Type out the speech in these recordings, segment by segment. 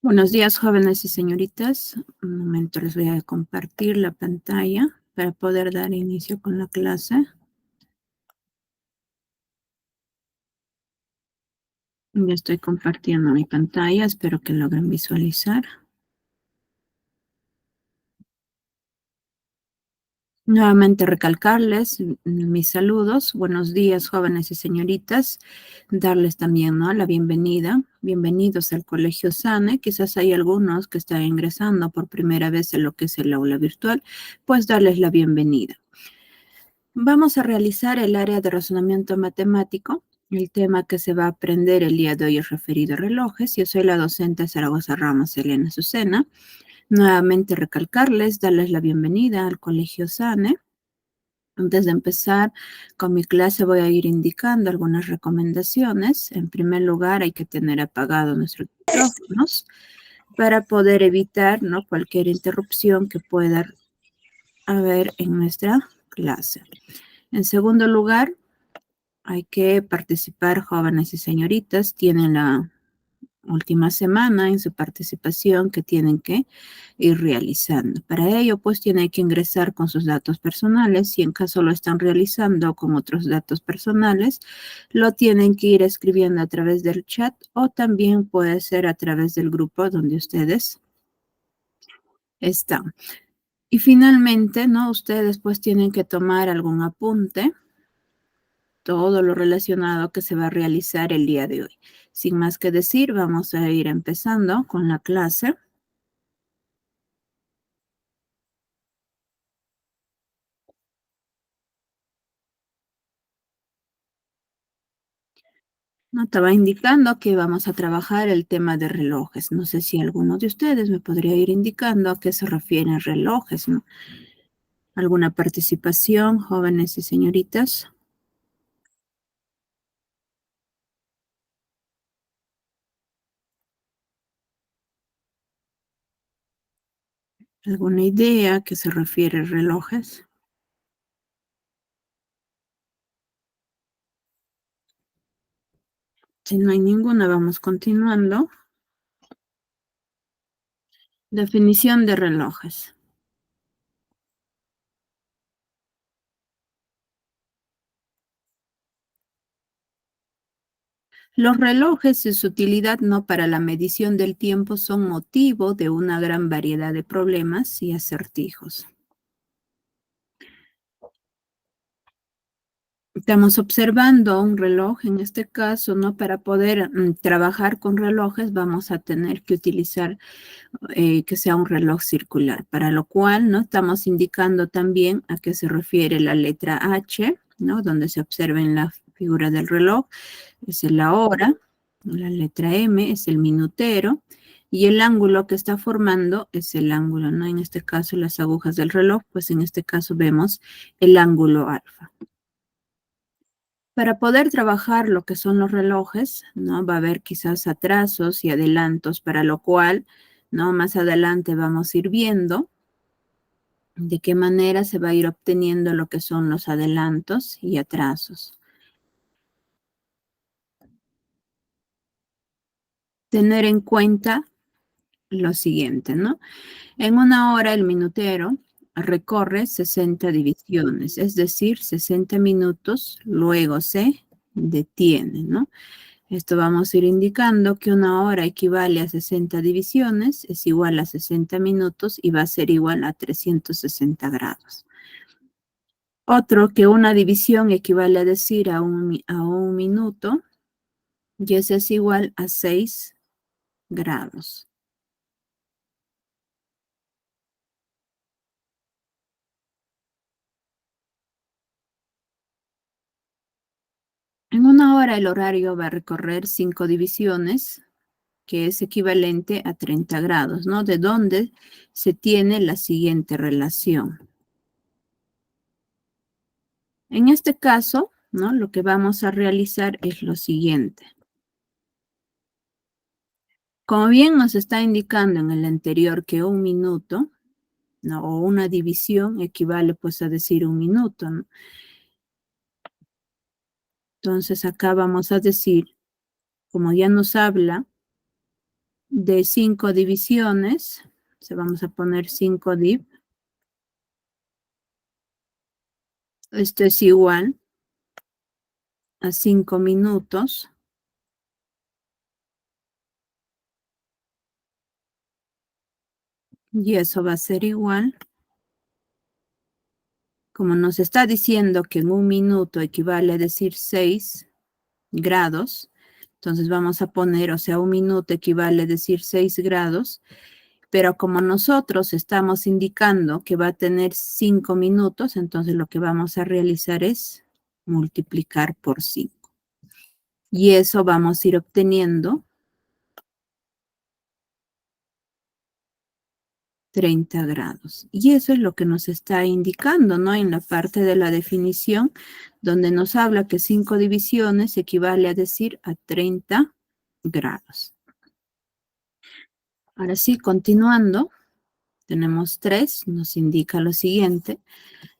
Buenos días, jóvenes y señoritas. Un momento les voy a compartir la pantalla para poder dar inicio con la clase. Ya estoy compartiendo mi pantalla, espero que logren visualizar. Nuevamente recalcarles mis saludos. Buenos días, jóvenes y señoritas. Darles también, ¿no?, la bienvenida. Bienvenidos al Colegio SANE. Quizás hay algunos que están ingresando por primera vez en lo que es el aula virtual, pues darles la bienvenida. Vamos a realizar el área de razonamiento matemático. El tema que se va a aprender el día de hoy es referido a relojes. Yo soy la docente Zaragoza Ramos Elena Azucena. Nuevamente recalcarles, darles la bienvenida al Colegio SANE. Antes de empezar con mi clase voy a ir indicando algunas recomendaciones. En primer lugar, hay que tener apagados nuestros micrófonos para poder evitar, ¿no?, cualquier interrupción que pueda haber en nuestra clase. En segundo lugar, hay que participar, jóvenes y señoritas. Tienen la última semana en su participación que tienen que ir realizando. Para ello, pues, tienen que ingresar con sus datos personales. Si en caso lo están realizando con otros datos personales, lo tienen que ir escribiendo a través del chat o también puede ser a través del grupo donde ustedes están. Y finalmente, ¿no?, ustedes pues tienen que tomar algún apunte, todo lo relacionado que se va a realizar el día de hoy. Sin más que decir, vamos a ir empezando con la clase. No, te va indicando que vamos a trabajar el tema de relojes. No sé si alguno de ustedes me podría ir indicando a qué se refieren relojes, ¿no? ¿Alguna participación, jóvenes y señoritas? ¿Alguna idea a qué se refiere relojes? Si no hay ninguna, vamos continuando. Definición de relojes. Los relojes y su utilidad no para la medición del tiempo son motivo de una gran variedad de problemas y acertijos. Estamos observando un reloj, en este caso, ¿no? Para poder trabajar con relojes vamos a tener que utilizar que sea un reloj circular, para lo cual, ¿no?, estamos indicando también a qué se refiere la letra H, ¿no?, donde se observa en la figura del reloj, es la hora, la letra M es el minutero, y el ángulo que está formando es el ángulo, ¿no? En este caso, las agujas del reloj, pues en este caso vemos el ángulo alfa. Para poder trabajar lo que son los relojes, ¿no?, va a haber quizás atrasos y adelantos, para lo cual, ¿no?, más adelante vamos a ir viendo de qué manera se va a ir obteniendo lo que son los adelantos y atrasos. Tener en cuenta lo siguiente, ¿no? En una hora el minutero recorre 60 divisiones, es decir, 60 minutos, luego se detiene, ¿no? Esto vamos a ir indicando que una hora equivale a 60 divisiones, es igual a 60 minutos y va a ser igual a 360 grados. Otro, que una división equivale a decir a un minuto, y ese es igual a 6 grados. En una hora el horario va a recorrer 5 divisiones, que es equivalente a 30 grados, ¿no? De donde se tiene la siguiente relación. En este caso, ¿no?, lo que vamos a realizar es lo siguiente. Como bien nos está indicando en el anterior que un minuto, ¿no?, o una división equivale pues a decir un minuto, ¿no? Entonces acá vamos a decir, como ya nos habla de 5 divisiones. Vamos a poner 5 div. Esto es igual a 5 minutos. Y eso va a ser igual, como nos está diciendo que en un minuto equivale a decir 6 grados, entonces vamos a poner, o sea, un minuto equivale a decir 6 grados, pero como nosotros estamos indicando que va a tener 5 minutos, entonces lo que vamos a realizar es multiplicar por 5. Y eso vamos a ir obteniendo 30 grados. Y eso es lo que nos está indicando, ¿no? En la parte de la definición, donde nos habla que 5 divisiones equivale a decir a 30 grados. Ahora sí, continuando, tenemos 3, nos indica lo siguiente.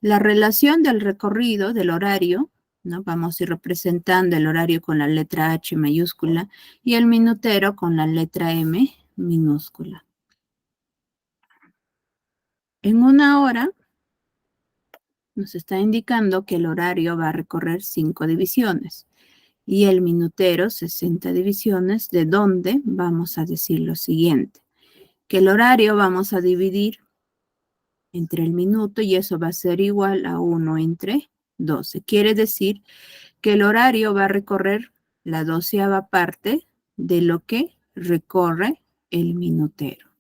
La relación del recorrido del horario, ¿no? Vamos a ir representando el horario con la letra H mayúscula y el minutero con la letra M minúscula. En una hora nos está indicando que el horario va a recorrer 5 divisiones y el minutero 60 divisiones, de donde vamos a decir lo siguiente, que el horario vamos a dividir entre el minuto y eso va a ser igual a 1 entre 12. Quiere decir que el horario va a recorrer la 12ª parte de lo que recorre el minutero.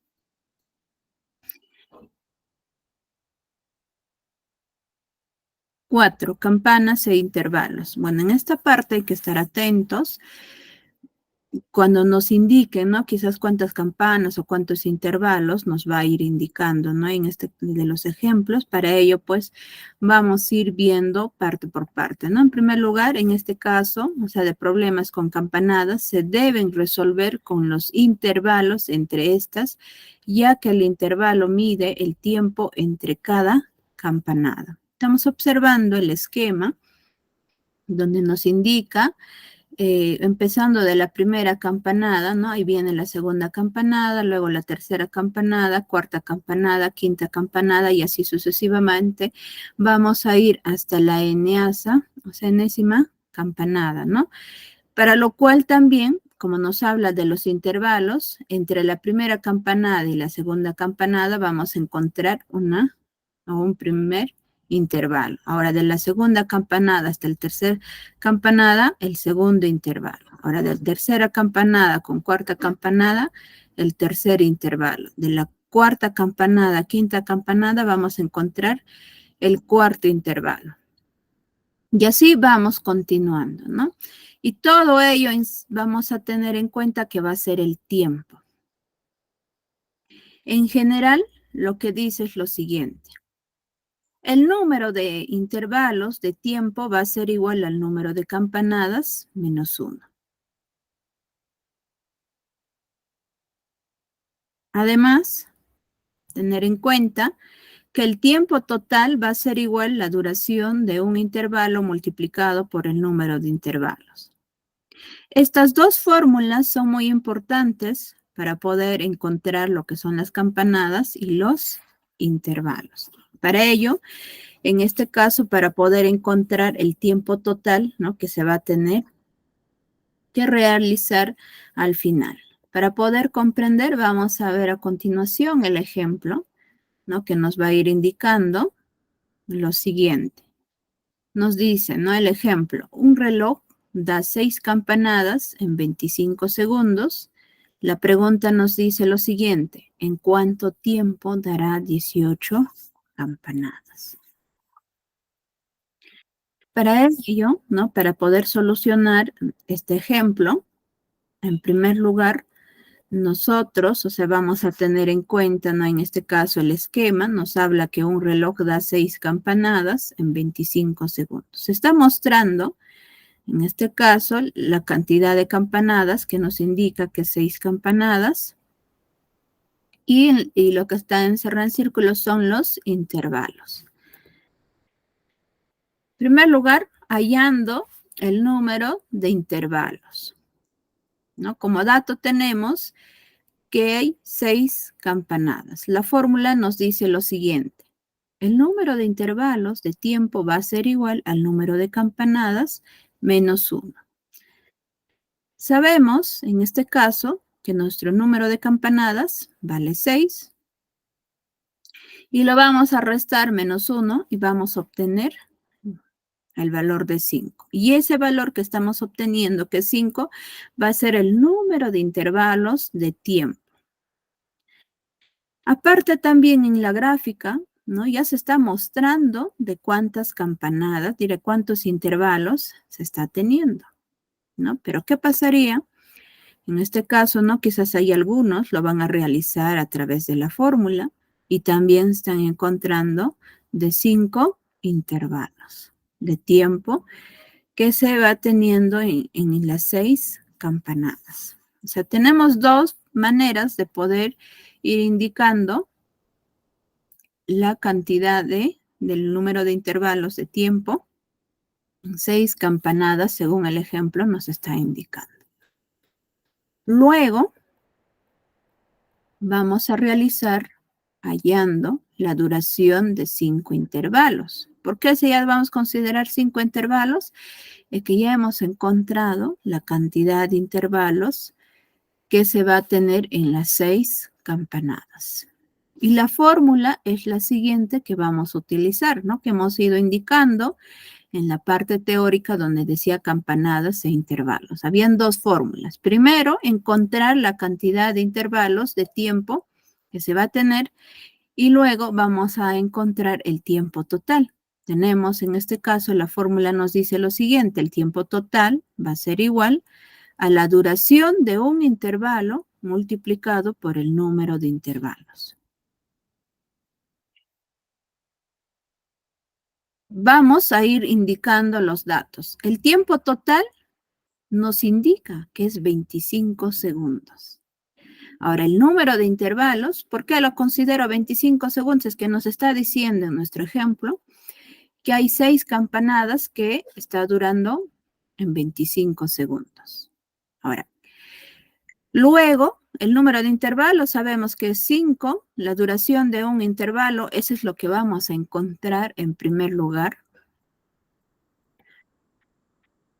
Cuatro, campanas e intervalos. Bueno, en esta parte hay que estar atentos cuando nos indiquen, ¿no? Quizás cuántas campanas o cuántos intervalos nos va a ir indicando, ¿no? En este de los ejemplos, para ello, pues, vamos a ir viendo parte por parte, ¿no? En primer lugar, en este caso, o sea, de problemas con campanadas, se deben resolver con los intervalos entre estas, ya que el intervalo mide el tiempo entre cada campanada. Estamos observando el esquema donde nos indica empezando de la primera campanada, ¿no? Ahí viene la segunda campanada, luego la tercera campanada, cuarta campanada, quinta campanada y así sucesivamente. Vamos a ir hasta la eneasa, o sea, enésima campanada, ¿no? Para lo cual también, como nos habla de los intervalos, entre la primera campanada y la segunda campanada vamos a encontrar un primer intervalo. Ahora, de la segunda campanada hasta el tercer campanada, el segundo intervalo. Ahora, de la tercera campanada con cuarta campanada, el tercer intervalo. De la cuarta campanada a quinta campanada vamos a encontrar el cuarto intervalo. Y así vamos continuando, ¿no? Y todo ello vamos a tener en cuenta que va a ser el tiempo. En general, lo que dice es lo siguiente. El número de intervalos de tiempo va a ser igual al número de campanadas menos 1. Además, tener en cuenta que el tiempo total va a ser igual a la duración de un intervalo multiplicado por el número de intervalos. Estas dos fórmulas son muy importantes para poder encontrar lo que son las campanadas y los intervalos. Para ello, en este caso, para poder encontrar el tiempo total, ¿no?, que se va a tener que realizar al final. Para poder comprender, vamos a ver a continuación el ejemplo, ¿no?, que nos va a ir indicando lo siguiente. Nos dice, ¿no?, el ejemplo, un reloj da 6 campanadas en 25 segundos. La pregunta nos dice lo siguiente, ¿en cuánto tiempo dará 18 campanadas? Para ello, ¿no?, para poder solucionar este ejemplo, en primer lugar, nosotros, o sea, vamos a tener en cuenta, ¿no?, en este caso el esquema, nos habla que un reloj da 6 campanadas en 25 segundos. Se está mostrando, en este caso, la cantidad de campanadas que nos indica que 6 campanadas y lo que está encerrado en círculos son los intervalos. En primer lugar, hallando el número de intervalos, ¿no? Como dato tenemos que hay 6 campanadas. La fórmula nos dice lo siguiente. El número de intervalos de tiempo va a ser igual al número de campanadas menos 1. Sabemos, en este caso, que nuestro número de campanadas vale 6 y lo vamos a restar menos 1 y vamos a obtener el valor de 5. Y ese valor que estamos obteniendo, que es 5, va a ser el número de intervalos de tiempo. Aparte también en la gráfica, ¿no? Ya se está mostrando de cuántas campanadas, diré cuántos intervalos se está teniendo, ¿no? Pero ¿qué pasaría? En este caso, ¿no? Quizás hay algunos lo van a realizar a través de la fórmula y también están encontrando de 5 intervalos de tiempo que se va teniendo en las 6 campanadas. O sea, tenemos dos maneras de poder ir indicando la cantidad del número de intervalos de tiempo en 6 campanadas, según el ejemplo nos está indicando. Luego, vamos a realizar hallando la duración de 5 intervalos. ¿Por qué si ya vamos a considerar 5 intervalos? Es que ya hemos encontrado la cantidad de intervalos que se va a tener en las 6 campanadas. Y la fórmula es la siguiente que vamos a utilizar, ¿no? Que hemos ido indicando en la parte teórica donde decía campanadas e intervalos. Habían dos fórmulas. Primero, encontrar la cantidad de intervalos de tiempo que se va a tener y luego vamos a encontrar el tiempo total. Tenemos en este caso la fórmula nos dice lo siguiente, el tiempo total va a ser igual a la duración de un intervalo multiplicado por el número de intervalos. Vamos a ir indicando los datos. El tiempo total nos indica que es 25 segundos. Ahora, el número de intervalos, ¿por qué lo considero 25 segundos? Es que nos está diciendo en nuestro ejemplo que hay 6 campanadas que está durando en 25 segundos. Ahora, luego, el número de intervalos sabemos que es 5, la duración de un intervalo, eso es lo que vamos a encontrar en primer lugar.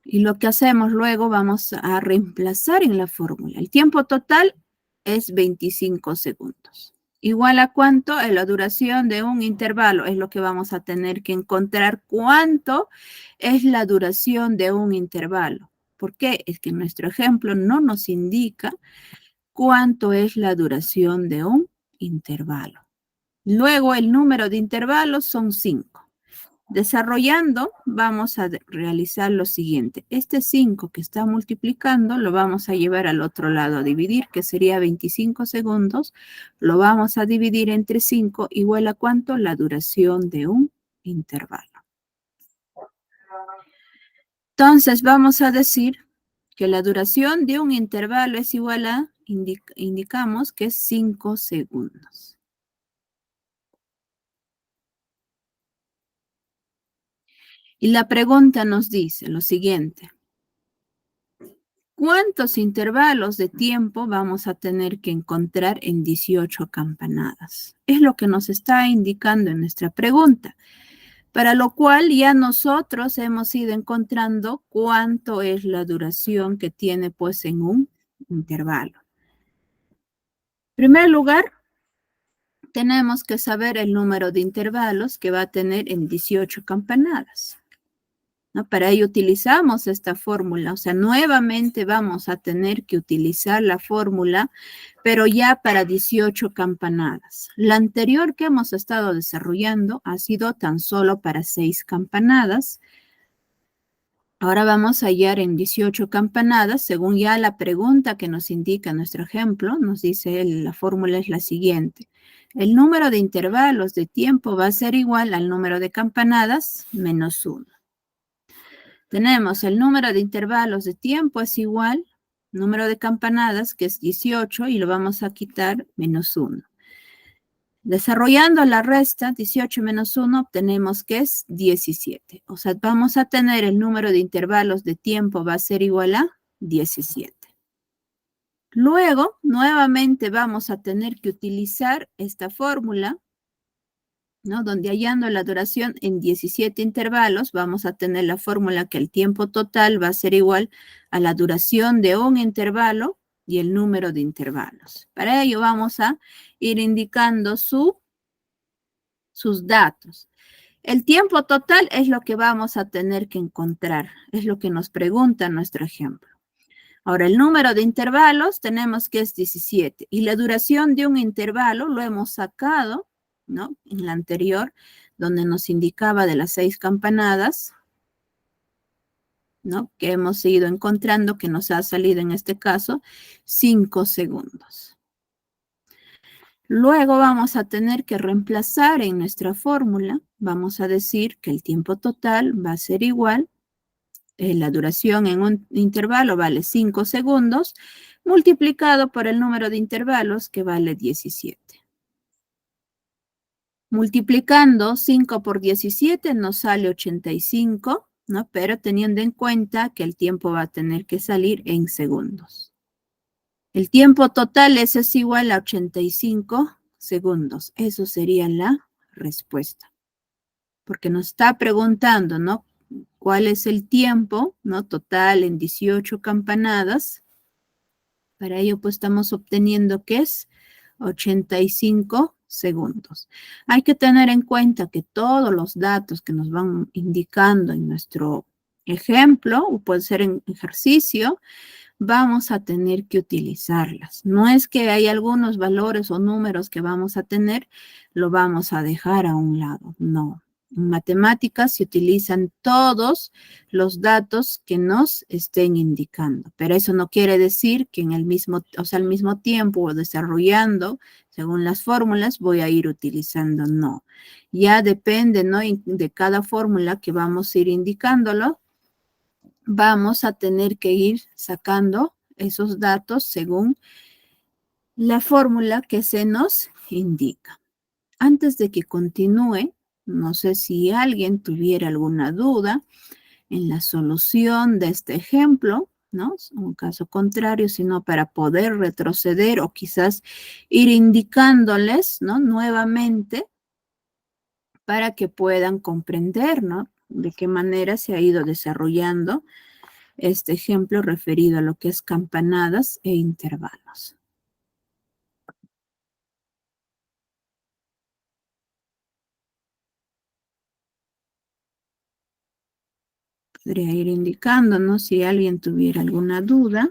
Y lo que hacemos luego, vamos a reemplazar en la fórmula. El tiempo total es 25 segundos. ¿Igual a cuánto? La duración de un intervalo es lo que vamos a tener que encontrar. ¿Cuánto es la duración de un intervalo? ¿Por qué? Es que nuestro ejemplo no nos indica cuánto es la duración de un intervalo. Luego, el número de intervalos son 5. Desarrollando, vamos a realizar lo siguiente. Este 5 que está multiplicando lo vamos a llevar al otro lado a dividir, que sería 25 segundos. Lo vamos a dividir entre 5, igual a cuánto la duración de un intervalo. Entonces, vamos a decir que la duración de un intervalo es igual a, indicamos que es 5 segundos. Y la pregunta nos dice lo siguiente. ¿Cuántos intervalos de tiempo vamos a tener que encontrar en 18 campanadas? Es lo que nos está indicando en nuestra pregunta, para lo cual ya nosotros hemos ido encontrando cuánto es la duración que tiene pues en un intervalo. En primer lugar, tenemos que saber el número de intervalos que va a tener en 18 campanadas, ¿no? Para ello utilizamos esta fórmula, o sea, nuevamente vamos a tener que utilizar la fórmula, pero ya para 18 campanadas. La anterior que hemos estado desarrollando ha sido tan solo para 6 campanadas. Ahora vamos a hallar en 18 campanadas, según ya la pregunta que nos indica nuestro ejemplo, nos dice la fórmula es la siguiente. El número de intervalos de tiempo va a ser igual al número de campanadas menos 1. Tenemos el número de intervalos de tiempo es igual, número de campanadas, que es 18, y lo vamos a quitar menos 1. Desarrollando la resta, 18 menos 1, obtenemos que es 17. O sea, vamos a tener el número de intervalos de tiempo va a ser igual a 17. Luego, nuevamente vamos a tener que utilizar esta fórmula, ¿no? Donde hallando la duración en 17 intervalos, vamos a tener la fórmula que el tiempo total va a ser igual a la duración de un intervalo y el número de intervalos. Para ello vamos a ir indicando sus datos. El tiempo total es lo que vamos a tener que encontrar, es lo que nos pregunta nuestro ejemplo. Ahora, el número de intervalos tenemos que es 17 y la duración de un intervalo lo hemos sacado, ¿no? En la anterior, donde nos indicaba de las 6 campanadas, ¿no? Que hemos ido encontrando que nos ha salido en este caso 5 segundos. Luego vamos a tener que reemplazar en nuestra fórmula, vamos a decir que el tiempo total va a ser igual, la duración en un intervalo vale 5 segundos, multiplicado por el número de intervalos que vale 17. Multiplicando 5 por 17 nos sale 85, ¿no? Pero teniendo en cuenta que el tiempo va a tener que salir en segundos. El tiempo total es igual a 85 segundos. Eso sería la respuesta. Porque nos está preguntando, ¿no? ¿Cuál es el tiempo, ¿no? Total en 18 campanadas. Para ello, pues estamos obteniendo que es 85 segundos. Hay que tener en cuenta que todos los datos que nos van indicando en nuestro ejemplo, o puede ser en ejercicio, vamos a tener que utilizarlas. No es que hay algunos valores o números que vamos a tener, lo vamos a dejar a un lado. No. En matemáticas se utilizan todos los datos que nos estén indicando, pero eso no quiere decir que en el mismo, o sea, al mismo tiempo o desarrollando según las fórmulas voy a ir utilizando, no. Ya depende, ¿no? De cada fórmula que vamos a ir indicándolo, vamos a tener que ir sacando esos datos según la fórmula que se nos indica. Antes de que continúe, no sé si alguien tuviera alguna duda en la solución de este ejemplo, ¿no? Un caso contrario, sino para poder retroceder o quizás ir indicándoles, ¿no? Nuevamente para que puedan comprender, ¿no? De qué manera se ha ido desarrollando este ejemplo referido a lo que es campanadas e intervalos. Podría ir indicándonos si alguien tuviera alguna duda.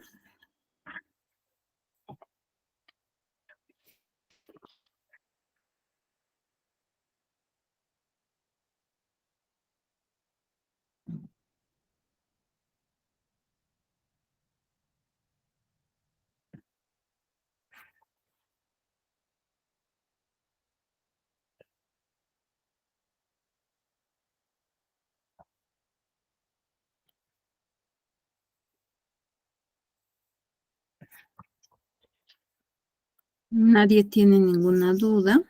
Nadie tiene ninguna duda.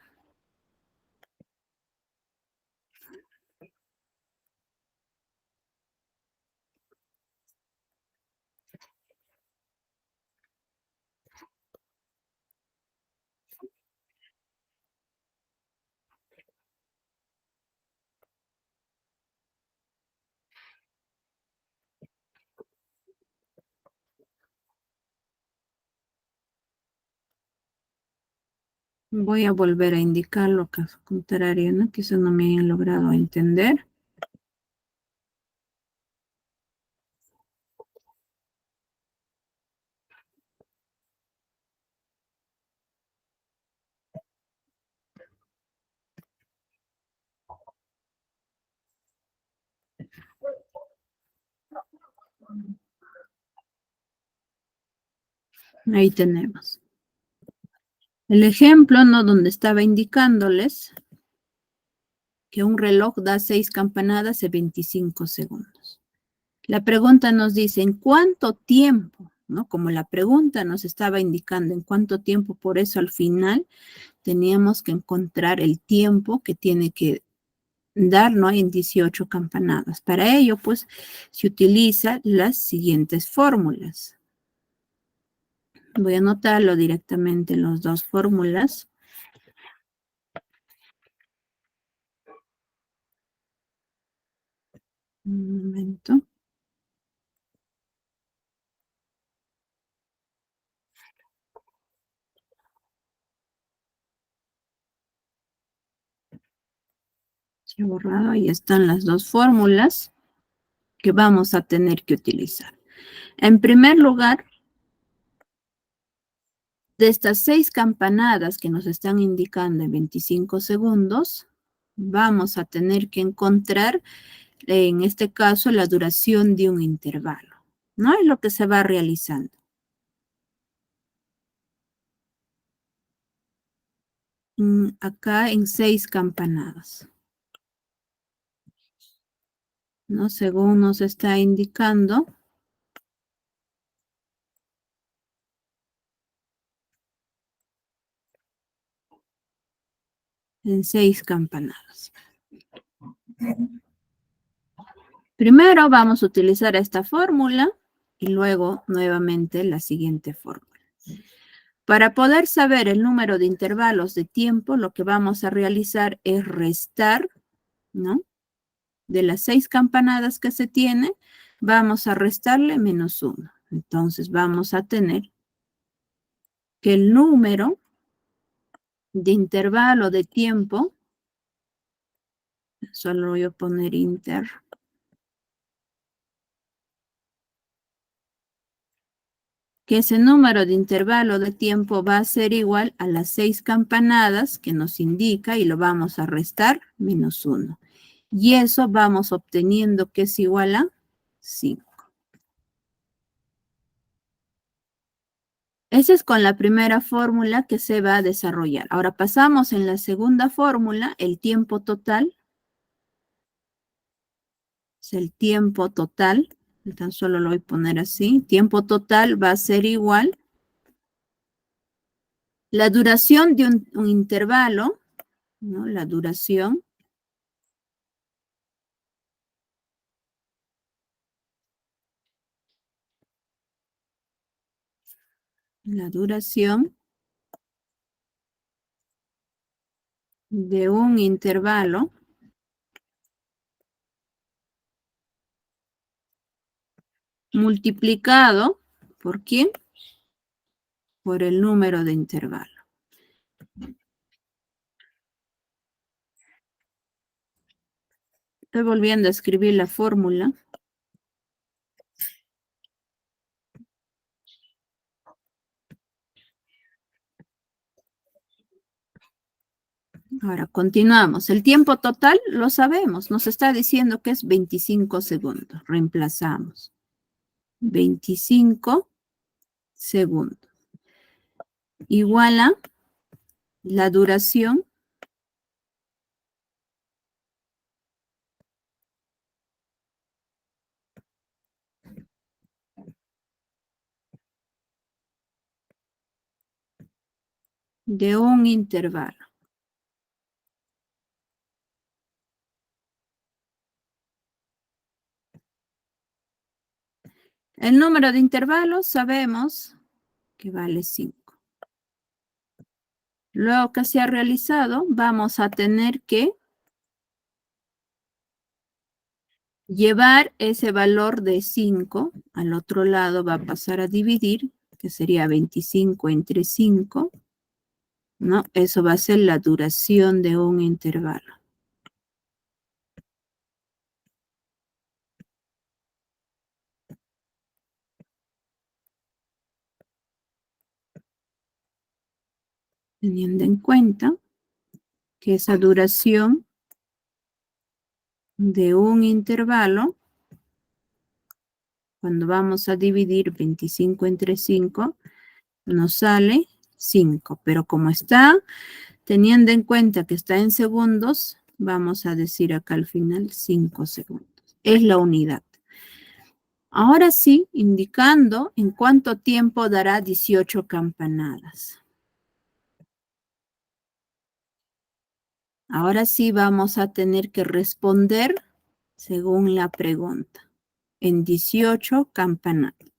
Voy a volver a indicarlo, caso contrario, ¿no? Quizás no me hayan logrado entender. Ahí tenemos. El ejemplo, ¿no? Donde estaba indicándoles que un reloj da 6 campanadas en 25 segundos. La pregunta nos dice, ¿en cuánto tiempo? ¿No? Como la pregunta nos estaba indicando en cuánto tiempo, por eso al final teníamos que encontrar el tiempo que tiene que dar, ¿no? En 18 campanadas. Para ello, pues, se utiliza las siguientes fórmulas. Voy a anotarlo directamente en las dos fórmulas. Un momento. Se ha borrado. Ahí están las dos fórmulas que vamos a tener que utilizar. En primer lugar, de estas 6 campanadas que nos están indicando en 25 segundos, vamos a tener que encontrar, en este caso, la duración de un intervalo, ¿no? Es lo que se va realizando. Acá en 6 campanadas, ¿no? Según nos está indicando, en 6 campanadas. Primero vamos a utilizar esta fórmula y luego nuevamente la siguiente fórmula. Para poder saber el número de intervalos de tiempo, lo que vamos a realizar es restar, ¿no? De las 6 campanadas que se tiene, vamos a restarle -1. Entonces vamos a tener que el número de intervalo de tiempo, solo voy a poner inter, que ese número de intervalo de tiempo va a ser igual a las 6 campanadas que nos indica y lo vamos a restar -1. Y eso vamos obteniendo que es igual a 5. Esa es con la primera fórmula que se va a desarrollar. Ahora pasamos en la segunda fórmula, el tiempo total. Es el tiempo total. Tan solo lo voy a poner así. Tiempo total va a ser igual. La duración de un intervalo, ¿no? La duración. La duración de un intervalo multiplicado por ¿quién? Por el número de intervalo. Estoy volviendo a escribir la fórmula. Ahora continuamos. El tiempo total lo sabemos. Nos está diciendo que es 25 segundos. Reemplazamos. 25 segundos. Igual a la duración de un intervalo. El número de intervalos sabemos que vale 5. Luego que se ha realizado, vamos a tener que llevar ese valor de 5 al otro lado, va a pasar a dividir, que sería 25 entre 5, ¿no? Eso va a ser la duración de un intervalo. Teniendo en cuenta que esa duración de un intervalo, cuando vamos a dividir 25 entre 5, nos sale 5. Pero como está, teniendo en cuenta que está en segundos, vamos a decir acá al final 5 segundos. Es la unidad. Ahora sí, indicando en cuánto tiempo dará 18 campanadas. Ahora sí vamos a tener que responder según la pregunta. En 18 campanadas.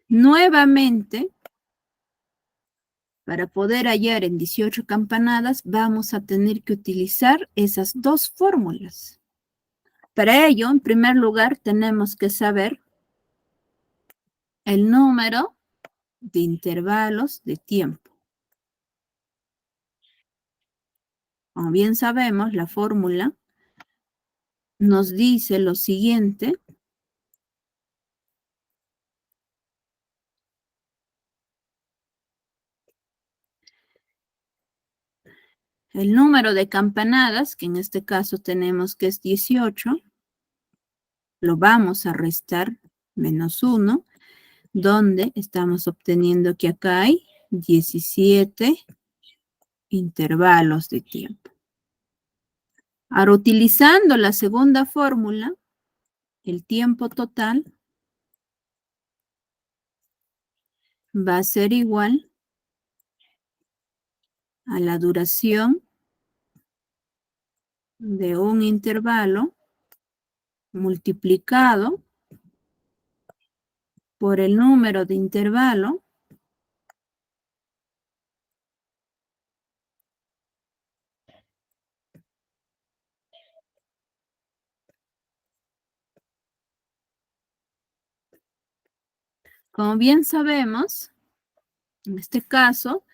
Nuevamente, para poder hallar en 18 campanadas, vamos a tener que utilizar esas dos fórmulas. Para ello, en primer lugar, tenemos que saber el número de intervalos de tiempo. Como bien sabemos, la fórmula nos dice lo siguiente. El número de campanadas, que en este caso tenemos que es 18, lo vamos a restar menos 1, donde estamos obteniendo que acá hay 17 intervalos de tiempo. Ahora, utilizando la segunda fórmula, el tiempo total va a ser igual a la duración de un intervalo multiplicado por el número de intervalo como bien sabemos, en este caso,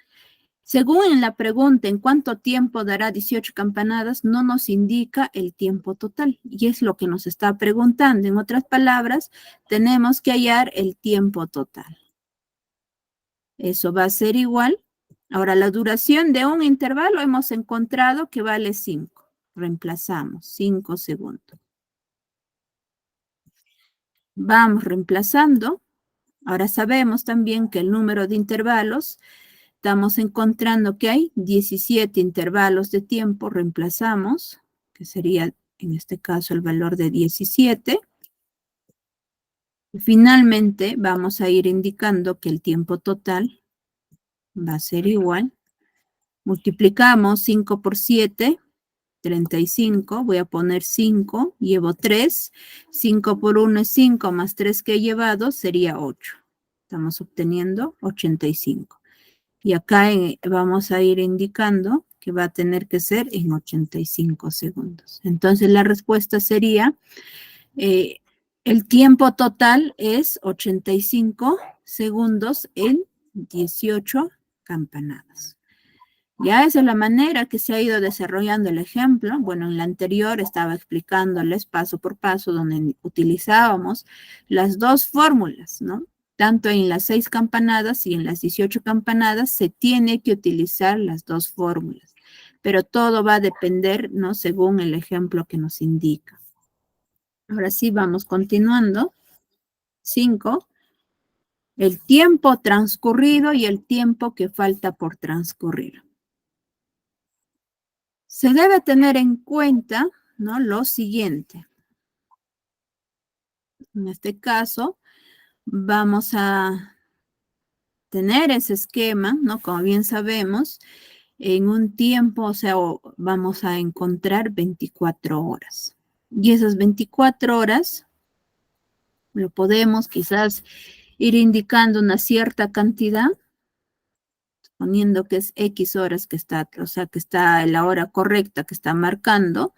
según en la pregunta en cuánto tiempo dará 18 campanadas, no nos indica el tiempo total. Y es lo que nos está preguntando. En otras palabras, tenemos que hallar el tiempo total. Eso va a ser igual. Ahora, la duración de un intervalo hemos encontrado que vale 5. Reemplazamos 5 segundos. Vamos reemplazando. Ahora sabemos también que el número de intervalos, estamos encontrando que hay 17 intervalos de tiempo, reemplazamos, que sería en este caso el valor de 17. Y finalmente vamos a ir indicando que el tiempo total va a ser igual. Multiplicamos 5 por 7, 35, voy a poner 5, llevo 3, 5 por 1 es 5, más 3 que he llevado sería 8. Estamos obteniendo 85. Y acá vamos a ir indicando que va a tener que ser en 85 segundos. Entonces la respuesta sería, el tiempo total es 85 segundos en 18 campanadas. Ya esa es la manera que se ha ido desarrollando el ejemplo. Bueno, en la anterior estaba explicándoles paso por paso donde utilizábamos las dos fórmulas, ¿no? Tanto en las 6 campanadas y en las 18 campanadas se tiene que utilizar las dos fórmulas. Pero todo va a depender, ¿no? Según el ejemplo que nos indica. Ahora sí, vamos continuando. 5. El tiempo transcurrido y el tiempo que falta por transcurrir. Se debe tener en cuenta, ¿no? Lo siguiente. En este caso, vamos a tener ese esquema, ¿no? Como bien sabemos, en un tiempo, o sea, vamos a encontrar 24 horas. Y esas 24 horas lo podemos quizás ir indicando una cierta cantidad, poniendo que es X horas que está, o sea, que está la hora correcta que está marcando.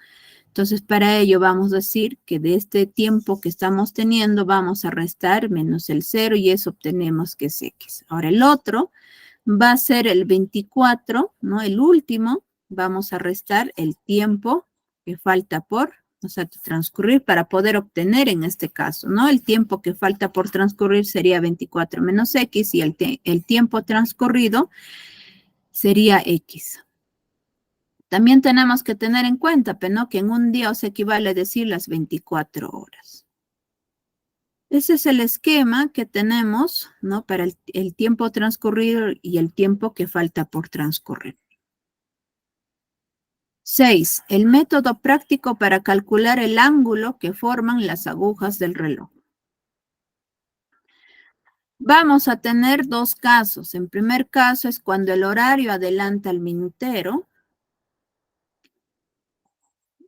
Entonces, para ello vamos a decir que de este tiempo que estamos teniendo vamos a restar menos el 0 y eso obtenemos que es X. Ahora el otro va a ser el 24, ¿no? El último, vamos a restar el tiempo que falta por, o sea, transcurrir para poder obtener en este caso, ¿no? El tiempo que falta por transcurrir sería 24 menos X y el tiempo transcurrido sería X. También tenemos que tener en cuenta, ¿no? Que en un día os equivale a decir las 24 horas. Ese es el esquema que tenemos, ¿no? Para el tiempo transcurrido y el tiempo que falta por transcurrir. 6. El método práctico para calcular el ángulo que forman las agujas del reloj. Vamos a tener dos casos. En primer caso es cuando el horario adelanta al minutero.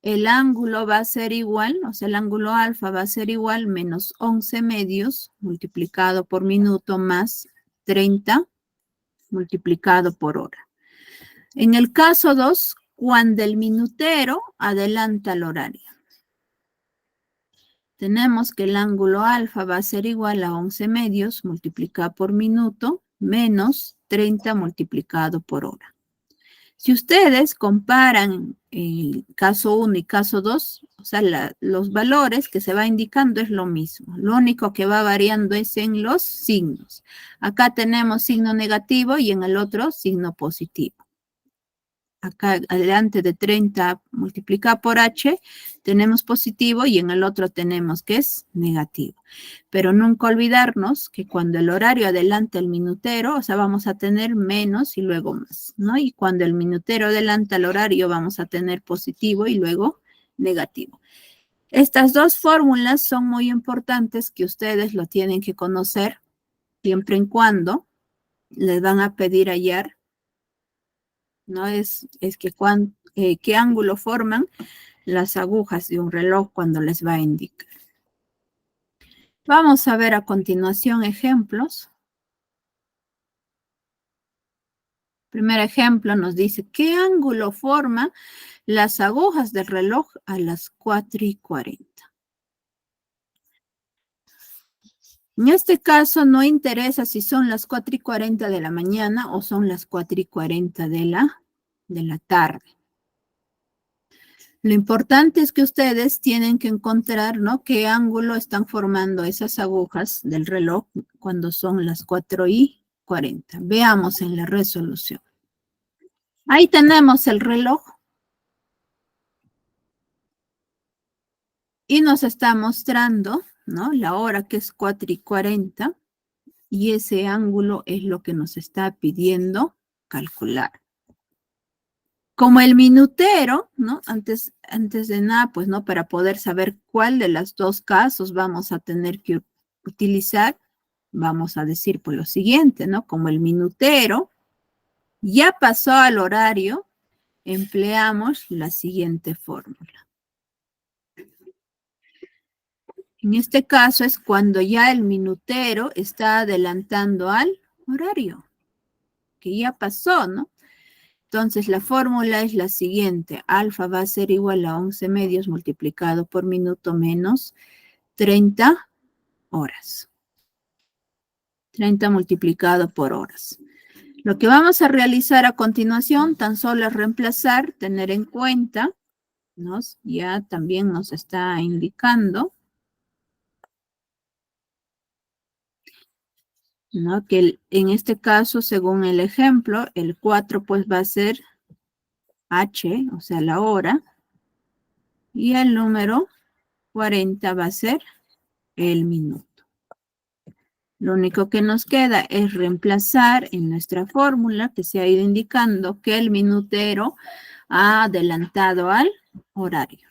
el ángulo va a ser igual, o sea, el ángulo alfa va a ser igual menos 11 medios multiplicado por minuto más 30 multiplicado por hora. En el caso 2, cuando el minutero adelanta el horario. Tenemos que el ángulo alfa va a ser igual a 11 medios multiplicado por minuto menos 30 multiplicado por hora. Si ustedes comparan el caso 1 y caso 2, o sea, los valores que se va indicando es lo mismo. Lo único que va variando es en los signos. Acá tenemos signo negativo y en el otro signo positivo. Acá adelante de 30 multiplicado por h, tenemos positivo y en el otro tenemos que es negativo. Pero nunca olvidarnos que cuando el horario adelanta el minutero, o sea, vamos a tener menos y luego más, ¿no? Y cuando el minutero adelanta el horario, vamos a tener positivo y luego negativo. Estas dos fórmulas son muy importantes que ustedes lo tienen que conocer siempre y cuando les van a pedir hallar, ¿no? Es que qué ángulo forman las agujas de un reloj cuando les va a indicar. Vamos a ver a continuación ejemplos. Primer ejemplo nos dice, ¿qué ángulo forman las agujas del reloj a las 4:40? En este caso no interesa si son las 4:40 de la mañana o son las 4:40 de la tarde. Lo importante es que ustedes tienen que encontrar, ¿no?, qué ángulo están formando esas agujas del reloj cuando son las 4:40. Veamos en la resolución. Ahí tenemos el reloj. Y nos está mostrando, ¿no?, la hora que es 4:40. Y ese ángulo es lo que nos está pidiendo calcular. Como el minutero, ¿no? Antes de nada, pues, ¿no? Para poder saber cuál de los dos casos vamos a tener que utilizar, vamos a decir por lo siguiente, ¿no? Como el minutero ya pasó al horario, empleamos la siguiente fórmula. En este caso es cuando ya el minutero está adelantando al horario, que ya pasó, ¿no? Entonces, la fórmula es la siguiente. Alfa va a ser igual a 11 medios multiplicado por minuto menos 30 horas. 30 multiplicado por horas. Lo que vamos a realizar a continuación tan solo es reemplazar, tener en cuenta, ¿no? Ya también nos está indicando, ¿no?, que en este caso, según el ejemplo, el 4 pues va a ser h, o sea, la hora, y el número 40 va a ser el minuto. Lo único que nos queda es reemplazar en nuestra fórmula que se ha ido indicando que el minutero ha adelantado al horario.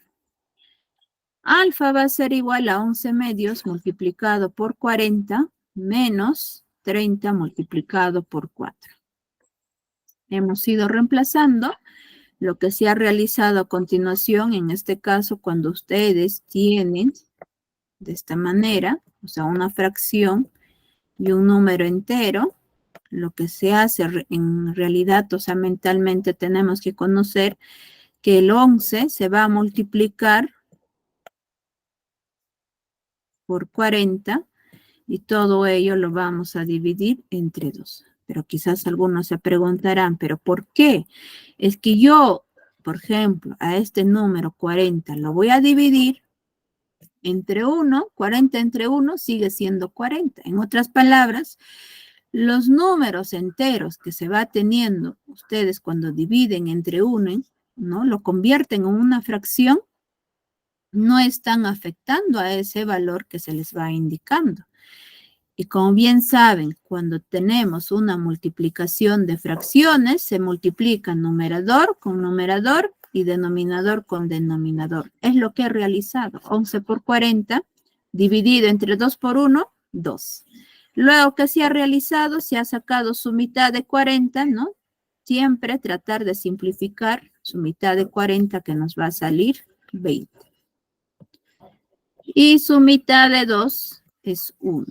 Alfa va a ser igual a 11 medios multiplicado por 40 menos 30 multiplicado por 4. Hemos ido reemplazando. Lo que se ha realizado a continuación, en este caso, cuando ustedes tienen de esta manera, o sea, una fracción y un número entero, lo que se hace en realidad, o sea, mentalmente tenemos que conocer que el 11 se va a multiplicar por 40 y todo ello lo vamos a dividir entre 2. Pero quizás algunos se preguntarán, ¿pero por qué? Es que yo, por ejemplo, a este número 40 lo voy a dividir entre 1, 40 entre 1 sigue siendo 40. En otras palabras, los números enteros que se va teniendo ustedes cuando dividen entre 1, ¿no?, lo convierten en una fracción, no están afectando a ese valor que se les va indicando. Y como bien saben, cuando tenemos una multiplicación de fracciones, se multiplica numerador con numerador y denominador con denominador. Es lo que he realizado. 11 por 40, dividido entre 2 por 1, 2. Luego que se ha realizado, se ha sacado su mitad de 40, ¿no? Siempre tratar de simplificar su mitad de 40 que nos va a salir 20. Y su mitad de 2 es 1.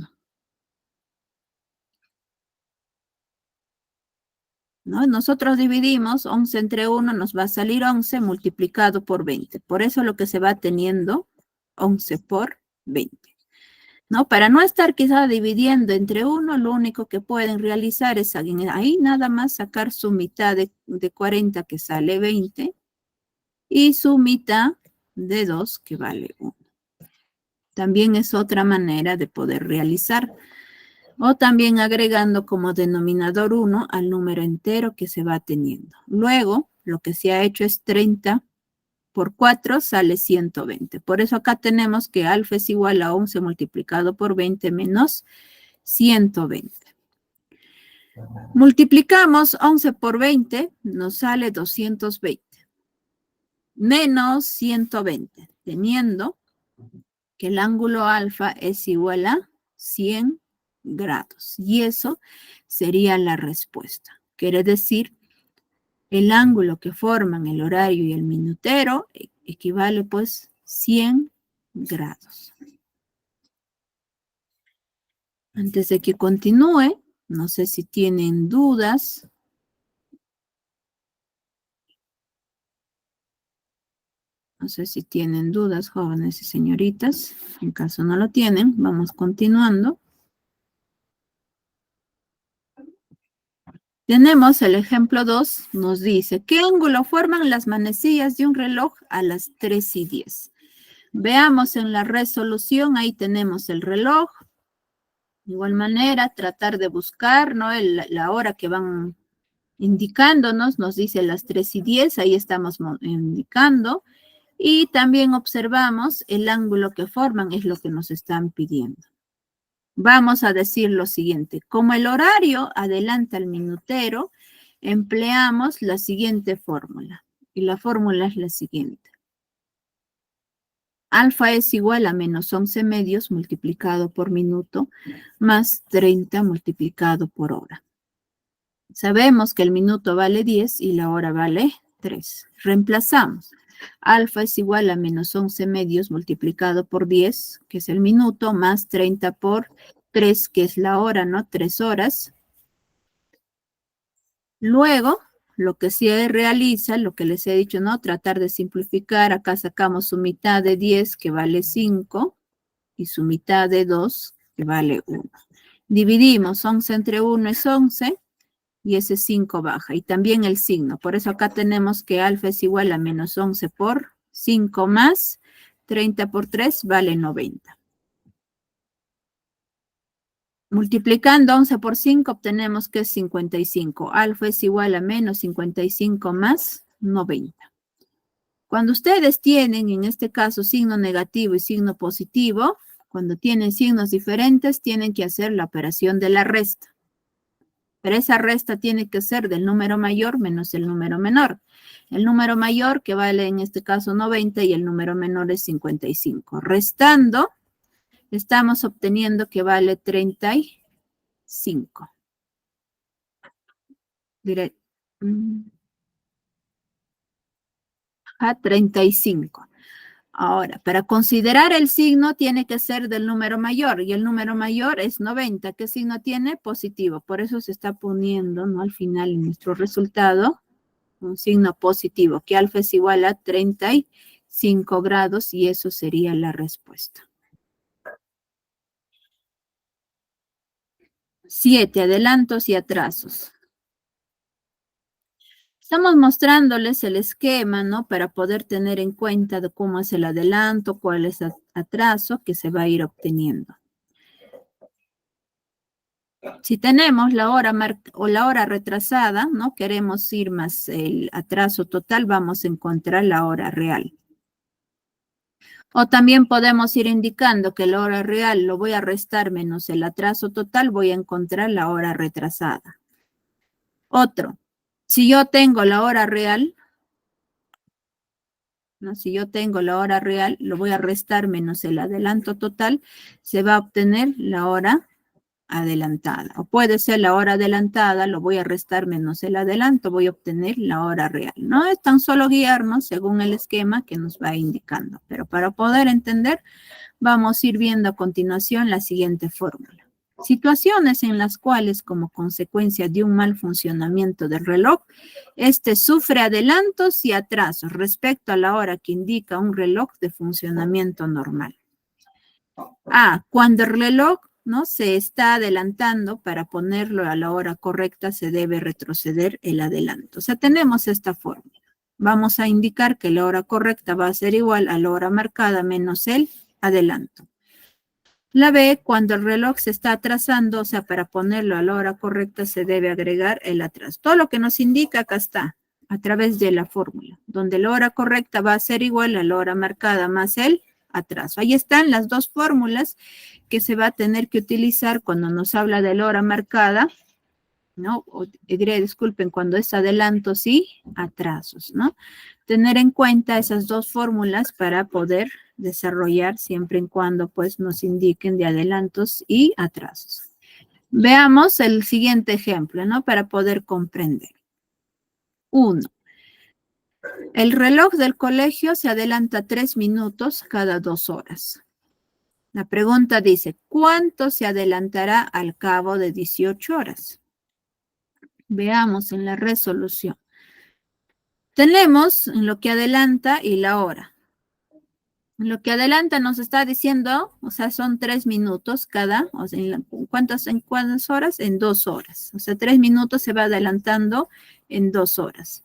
¿No? Nosotros dividimos 11 entre 1, nos va a salir 11 multiplicado por 20. Por eso lo que se va teniendo 11 por 20. ¿No? Para no estar quizá dividiendo entre 1, lo único que pueden realizar es ahí nada más sacar su mitad de 40 que sale 20 y su mitad de 2 que vale 1. También es otra manera de poder realizar. O también agregando como denominador 1 al número entero que se va teniendo. Luego, lo que se ha hecho es 30 por 4 sale 120. Por eso acá tenemos que alfa es igual a 11 multiplicado por 20 menos 120. Multiplicamos 11 por 20, nos sale 220. Menos 120, teniendo que el ángulo alfa es igual a 100 grados. Y eso sería la respuesta. Quiere decir, el ángulo que forman el horario y el minutero equivale pues 100 grados. Antes de que continúe, no sé si tienen dudas. No sé si tienen dudas, jóvenes y señoritas. En caso no lo tienen, vamos continuando. Tenemos el ejemplo 2, nos dice, ¿qué ángulo forman las manecillas de un reloj a las 3:10? Veamos en la resolución, ahí tenemos el reloj. De igual manera, tratar de buscar, ¿no? La hora que van indicándonos, nos dice las 3:10, ahí estamos indicando. Y también observamos el ángulo que forman, es lo que nos están pidiendo. Vamos a decir lo siguiente, como el horario adelanta el minutero, empleamos la siguiente fórmula. Y la fórmula es la siguiente. Alfa es igual a menos 11 medios multiplicado por minuto más 30 multiplicado por hora. Sabemos que el minuto vale 10 y la hora vale 3. Reemplazamos. Alfa es igual a menos 11 medios multiplicado por 10, que es el minuto, más 30 por 3, que es la hora, ¿no? 3 horas. Luego, lo que se realiza, lo que les he dicho, ¿no? Tratar de simplificar. Acá sacamos su mitad de 10, que vale 5, y su mitad de 2, que vale 1. Dividimos 11 entre 1 es 11, y ese 5 baja. Y también el signo. Por eso acá tenemos que alfa es igual a menos 11 por 5 más 30 por 3 vale 90. Multiplicando 11 por 5 obtenemos que es 55. Alfa es igual a menos 55 más 90. Cuando ustedes tienen, en este caso, signo negativo y signo positivo, cuando tienen signos diferentes, tienen que hacer la operación de la resta. Pero esa resta tiene que ser del número mayor menos el número menor. El número mayor, que vale en este caso 90, y el número menor es 55. Restando, estamos obteniendo que vale 35. Diré, a 35. Ahora, para considerar el signo tiene que ser del número mayor, y el número mayor es 90. ¿Qué signo tiene? Positivo. Por eso se está poniendo, ¿no? Al final en nuestro resultado, un signo positivo, que alfa es igual a 35 grados, y eso sería la respuesta. 7. Adelantos y atrasos. Estamos mostrándoles el esquema, ¿no? Para poder tener en cuenta de cómo es el adelanto, cuál es el atraso que se va a ir obteniendo. Si tenemos la hora o la hora retrasada, ¿no? Queremos ir más el atraso total, vamos a encontrar la hora real. O también podemos ir indicando que la hora real lo voy a restar menos el atraso total, voy a encontrar la hora retrasada. Otro, si yo tengo la hora real, ¿no? Si yo tengo la hora real, lo voy a restar menos el adelanto total, se va a obtener la hora adelantada. O puede ser la hora adelantada, lo voy a restar menos el adelanto, voy a obtener la hora real. No es tan solo guiarnos según el esquema que nos va indicando. Pero para poder entender, vamos a ir viendo a continuación la siguiente fórmula. Situaciones en las cuales, como consecuencia de un mal funcionamiento del reloj, este sufre adelantos y atrasos respecto a la hora que indica un reloj de funcionamiento normal. Cuando el reloj, ¿no?, se está adelantando, para ponerlo a la hora correcta se debe retroceder el adelanto. O sea, tenemos esta fórmula. Vamos a indicar que la hora correcta va a ser igual a la hora marcada menos el adelanto. La B, cuando el reloj se está atrasando, o sea, para ponerlo a la hora correcta se debe agregar el atraso. Todo lo que nos indica acá está, a través de la fórmula, donde la hora correcta va a ser igual a la hora marcada más el atraso. Ahí están las dos fórmulas que se va a tener que utilizar cuando nos habla de la hora marcada, ¿no? O diré, disculpen, cuando es adelantos y atrasos, ¿no? Tener en cuenta esas dos fórmulas para poder desarrollar siempre y cuando pues nos indiquen de adelantos y atrasos. Veamos el siguiente ejemplo, ¿no? Para poder comprender. 1. El reloj del colegio se adelanta 3 minutos cada 2 horas. La pregunta dice, ¿cuánto se adelantará al cabo de 18 horas? Veamos en la resolución. Tenemos lo que adelanta y la hora. Lo que adelanta nos está diciendo, o sea, son 3 minutos cada, o sea, ¿en cuántas horas? En 2 horas. O sea, 3 minutos se va adelantando en 2 horas.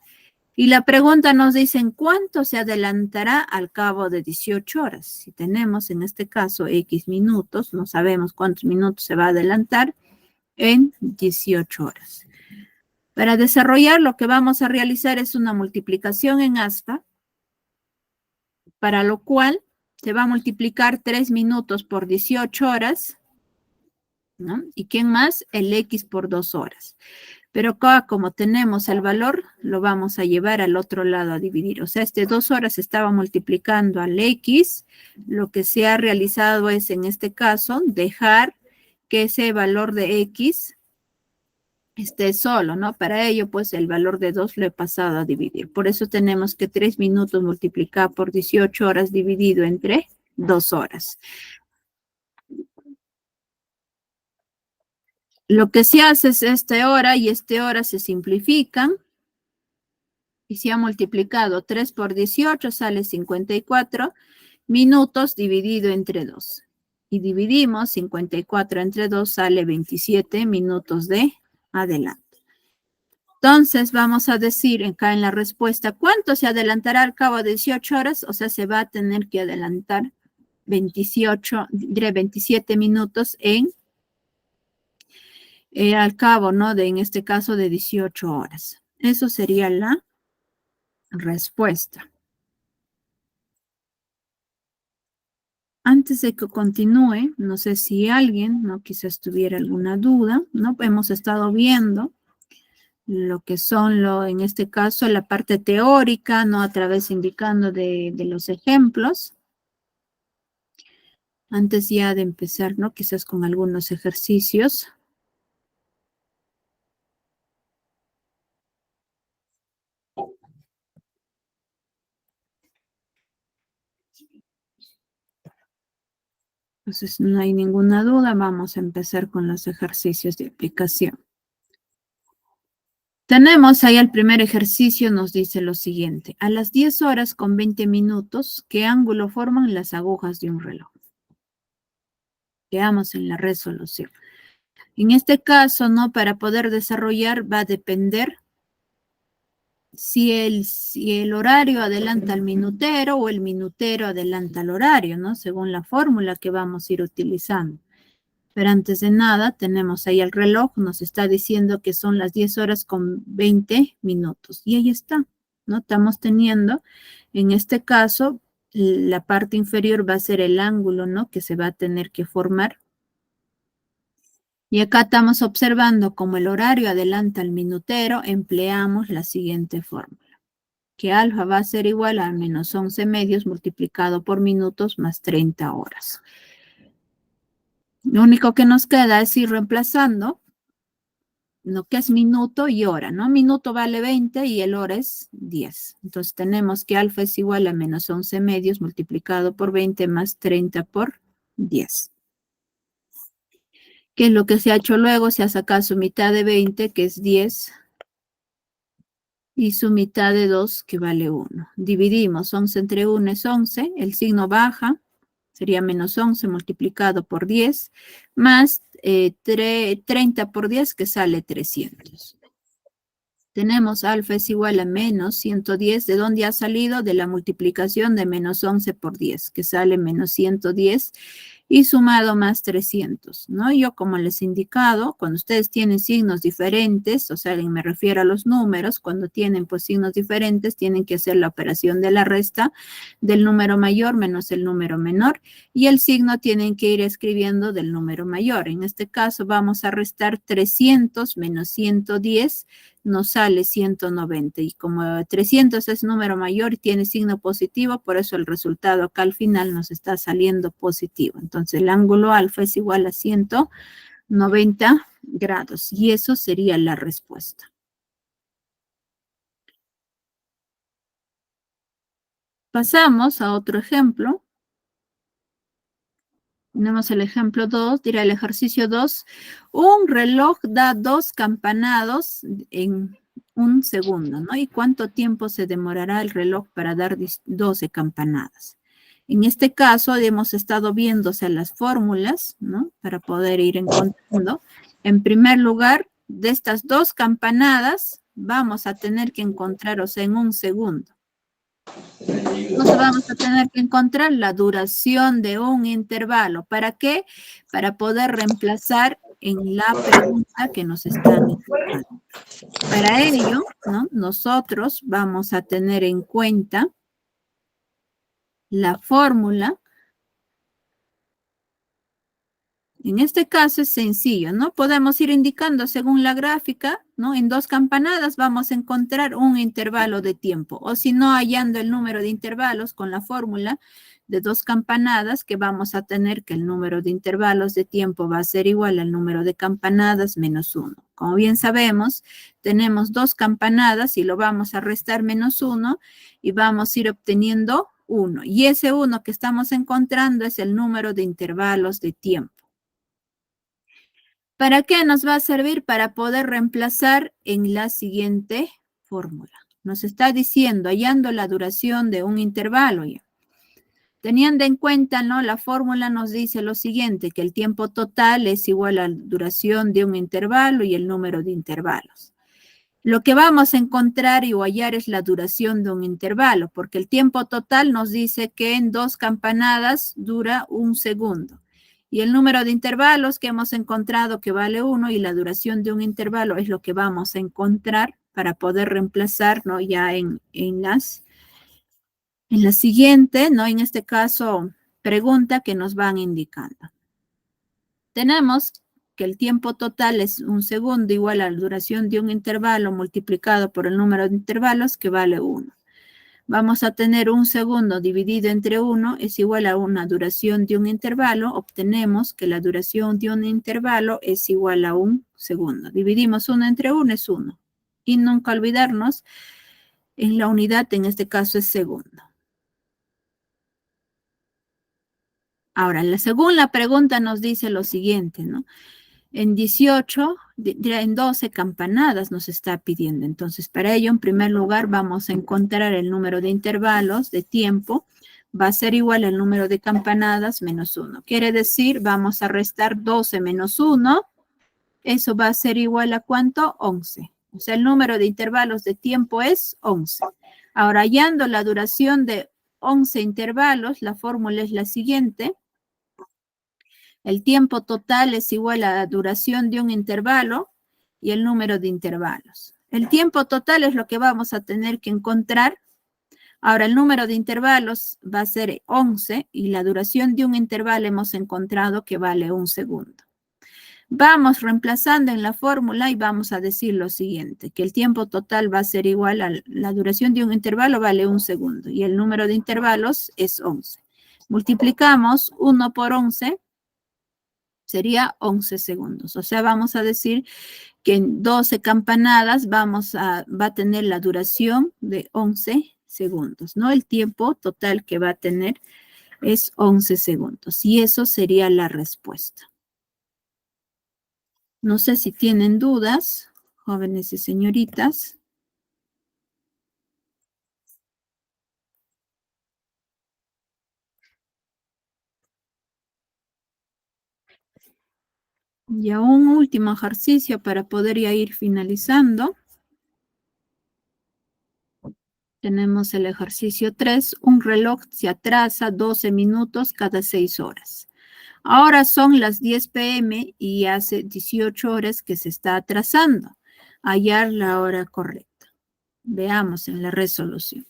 Y la pregunta nos dice, ¿en cuánto se adelantará al cabo de 18 horas? Si tenemos en este caso X minutos, no sabemos cuántos minutos se va a adelantar en 18 horas. Para desarrollar, lo que vamos a realizar es una multiplicación en aspa, para lo cual se va a multiplicar 3 minutos por 18 horas, ¿no? ¿Y quién más? El X por 2 horas. Pero acá, como tenemos el valor, lo vamos a llevar al otro lado a dividir. O sea, 2 horas se estaba multiplicando al X. Lo que se ha realizado es, en este caso, dejar que ese valor de X esté solo, ¿no? Para ello, pues, el valor de 2 lo he pasado a dividir. Por eso tenemos que 3 minutos multiplicado por 18 horas dividido entre 2 horas. Lo que se hace es esta hora y esta hora se simplifican. Y se ha multiplicado 3 por 18, sale 54 minutos dividido entre 2. Y dividimos 54 entre 2, sale 27 minutos de adelanto. Entonces, vamos a decir acá en la respuesta, ¿cuánto se adelantará al cabo de 18 horas? O sea, se va a tener que adelantar 27 minutos al cabo, ¿no? En este caso, de 18 horas. Eso sería la respuesta. Antes de que continúe, no sé si alguien, ¿no?, quizás tuviera alguna duda, ¿no? Hemos estado viendo lo que son, en este caso, la parte teórica, ¿no? A través indicando de los ejemplos. Antes ya de empezar, ¿no? Quizás con algunos ejercicios. Entonces, no hay ninguna duda, vamos a empezar con los ejercicios de aplicación. Tenemos ahí el primer ejercicio, nos dice lo siguiente. A las 10 horas con 20 minutos, ¿qué ángulo forman las agujas de un reloj? Veamos en la resolución. En este caso, ¿no?, para poder desarrollar va a depender si el horario adelanta al minutero o el minutero adelanta al horario, ¿no? Según la fórmula que vamos a ir utilizando. Pero antes de nada, tenemos ahí el reloj, nos está diciendo que son las 10 horas con 20 minutos. Y ahí está, ¿no? Estamos teniendo, en este caso, la parte inferior va a ser el ángulo, ¿no?, que se va a tener que formar. Y acá estamos observando como el horario adelanta al minutero, empleamos la siguiente fórmula, que alfa va a ser igual a menos 11 medios multiplicado por minutos más 30 horas. Lo único que nos queda es ir reemplazando lo que es minuto y hora, ¿no? Minuto vale 20 y el hora es 10. Entonces tenemos que alfa es igual a menos 11 medios multiplicado por 20 más 30 por 10. ¿Qué es lo que se ha hecho luego? Se ha sacado su mitad de 20, que es 10, y su mitad de 2, que vale 1. Dividimos 11 entre 1 es 11, el signo baja, sería menos 11 multiplicado por 10, más 30 por 10, que sale 300. Tenemos alfa es igual a menos 110. ¿De dónde ha salido? De la multiplicación de menos 11 por 10, que sale menos 110 y sumado más 300, ¿no? Yo, como les he indicado, cuando ustedes tienen signos diferentes, o sea, me refiero a los números, cuando tienen pues signos diferentes, tienen que hacer la operación de la resta del número mayor menos el número menor, y el signo tienen que ir escribiendo del número mayor. En este caso vamos a restar 300 menos 110, nos sale 190, y como 300 es número mayor y tiene signo positivo, por eso el resultado acá al final nos está saliendo positivo. Entonces el ángulo alfa es igual a 190 grados, y eso sería la respuesta. Pasamos a otro ejemplo. Tenemos el ejemplo 2, dirá el ejercicio 2. Un reloj da 2 campanados en un segundo, ¿no? ¿Y cuánto tiempo se demorará el reloj para dar 12 campanadas? En este caso hemos estado viendo, o sea, las fórmulas, ¿no? Para poder ir encontrando. En primer lugar, de estas 2 campanadas, vamos a tener que encontrar, o sea, en un segundo. Entonces vamos a tener que encontrar la duración de un intervalo. ¿Para qué? Para poder reemplazar en la pregunta que nos están indicando. Para ello, ¿no? Nosotros vamos a tener en cuenta la fórmula. En este caso es sencillo, ¿no? Podemos ir indicando según la gráfica, ¿no? En 2 campanadas vamos a encontrar un intervalo de tiempo, o si no, hallando el número de intervalos con la fórmula de 2 campanadas, que vamos a tener que el número de intervalos de tiempo va a ser igual al número de campanadas menos 1. Como bien sabemos, tenemos 2 campanadas y lo vamos a restar menos 1 y vamos a ir obteniendo 1. Y ese 1 que estamos encontrando es el número de intervalos de tiempo. ¿Para qué nos va a servir? Para poder reemplazar en la siguiente fórmula. Nos está diciendo, hallando la duración de un intervalo. Teniendo en cuenta, ¿no? La fórmula nos dice lo siguiente, que el tiempo total es igual a la duración de un intervalo y el número de intervalos. Lo que vamos a encontrar y hallar es la duración de un intervalo, porque el tiempo total nos dice que en 2 campanadas dura 1 segundo. Y el número de intervalos que hemos encontrado que vale 1 y la duración de un intervalo es lo que vamos a encontrar para poder reemplazar, ¿no? Ya en la siguiente, ¿no? En este caso, pregunta que nos van indicando. Tenemos que el tiempo total es 1 segundo igual a la duración de un intervalo multiplicado por el número de intervalos, que vale 1. Vamos a tener 1 segundo dividido entre 1 es igual a una duración de un intervalo. Obtenemos que la duración de un intervalo es igual a 1 segundo. Dividimos 1 entre 1 es 1. Y nunca olvidarnos, en la unidad, en este caso es segundo. Ahora, según la pregunta nos dice lo siguiente, ¿no? En 18, en 12 campanadas nos está pidiendo. Entonces, para ello, en primer lugar, vamos a encontrar el número de intervalos de tiempo. Va a ser igual al número de campanadas menos 1. Quiere decir, vamos a restar 12 menos 1. Eso va a ser igual a ¿cuánto? 11. O sea, el número de intervalos de tiempo es 11. Ahora, hallando la duración de 11 intervalos, la fórmula es la siguiente. El tiempo total es igual a la duración de un intervalo y el número de intervalos. El tiempo total es lo que vamos a tener que encontrar. Ahora, el número de intervalos va a ser 11 y la duración de un intervalo hemos encontrado que vale 1 segundo. Vamos reemplazando en la fórmula y vamos a decir lo siguiente, que el tiempo total va a ser igual a la duración de un intervalo vale 1 segundo y el número de intervalos es 11. Multiplicamos 1 por 11. Sería 11 segundos. O sea, vamos a decir que en 12 campanadas va a tener la duración de 11 segundos, ¿no? El tiempo total que va a tener es 11 segundos. Y eso sería la respuesta. No sé si tienen dudas, jóvenes y señoritas. Y un último ejercicio para poder ya ir finalizando. Tenemos el ejercicio 3. Un reloj se atrasa 12 minutos cada 6 horas. Ahora son las 10 p.m. y hace 18 horas que se está atrasando. Hallar la hora correcta. Veamos en la resolución.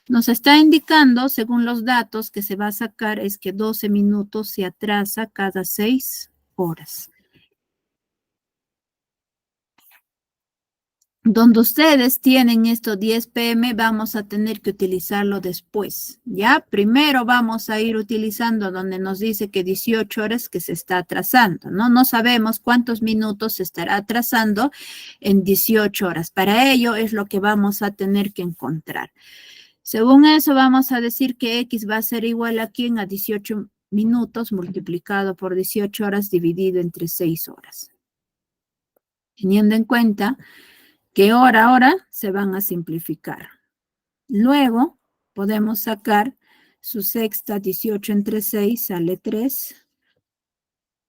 Nos está indicando, según los datos que se va a sacar, es que 12 minutos se atrasa cada 6 horas. Donde ustedes tienen esto 10 p.m., vamos a tener que utilizarlo después, ¿ya? Primero vamos a ir utilizando donde nos dice que 18 horas que se está atrasando, ¿no? No sabemos cuántos minutos se estará atrasando en 18 horas. Para ello es lo que vamos a tener que encontrar. Según eso, vamos a decir que X va a ser igual a ¿quién? A 18 minutos multiplicado por 18 horas dividido entre 6 horas. Teniendo en cuenta que hora a hora se van a simplificar. Luego podemos sacar su sexta, 18 entre 6 sale 3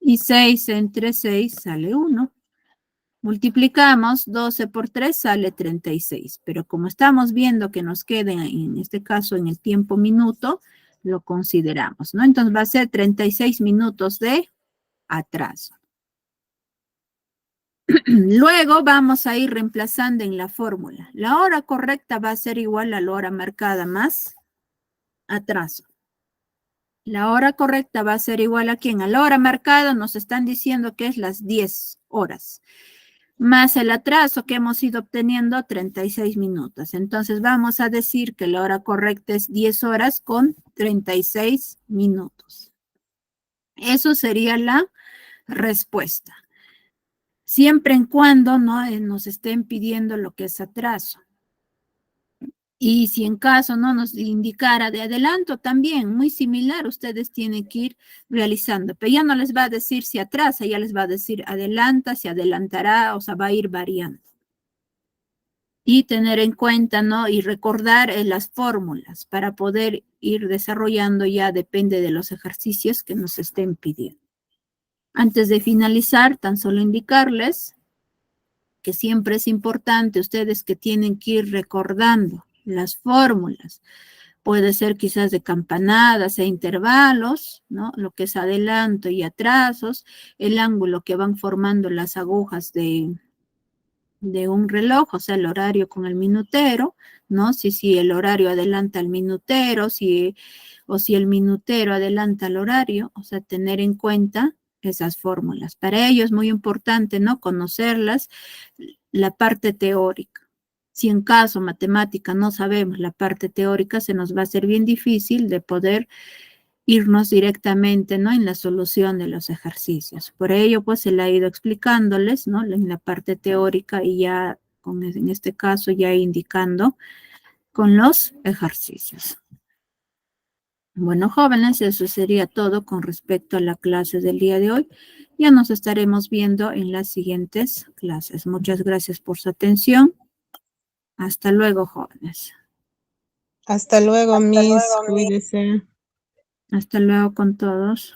y 6 entre 6 sale 1. Multiplicamos 12 por 3 sale 36, pero como estamos viendo que nos queda en este caso en el tiempo minuto, lo consideramos, ¿no? Entonces va a ser 36 minutos de atraso. Luego vamos a ir reemplazando en la fórmula. La hora correcta va a ser igual a la hora marcada más atraso. La hora correcta va a ser igual a ¿quién? A la hora marcada nos están diciendo que es las 10 horas. Más el atraso que hemos ido obteniendo 36 minutos. Entonces vamos a decir que la hora correcta es 10 horas con 36 minutos. Eso sería la respuesta. Siempre en cuando no nos estén pidiendo lo que es atraso. Y si en caso no nos indicara de adelanto, también muy similar, ustedes tienen que ir realizando. Pero ya no les va a decir si atrasa, ya les va a decir adelanta, si adelantará, o sea, va a ir variando. Y tener en cuenta, ¿no? Y recordar las fórmulas para poder ir desarrollando ya depende de los ejercicios que nos estén pidiendo. Antes de finalizar, tan solo indicarles que siempre es importante ustedes que tienen que ir recordando las fórmulas. Puede ser quizás de campanadas e intervalos, ¿no? Lo que es adelanto y atrasos, el ángulo que van formando las agujas de un reloj, o sea, el horario con el minutero, ¿no? Si el horario adelanta al minutero, o si el minutero adelanta al horario, o sea, tener en cuenta esas fórmulas. Para ello es muy importante, ¿no? Conocerlas, la parte teórica. Si en caso matemática no sabemos la parte teórica, se nos va a ser bien difícil de poder irnos directamente, ¿no? En la solución de los ejercicios. Por ello, pues, se le ha ido explicándoles, ¿no? En la parte teórica y ya, en este caso, ya indicando con los ejercicios. Bueno, jóvenes, eso sería todo con respecto a la clase del día de hoy. Ya nos estaremos viendo en las siguientes clases. Muchas gracias por su atención. Hasta luego, jóvenes. Hasta luego, Miss. Cuídese. Hasta luego con todos.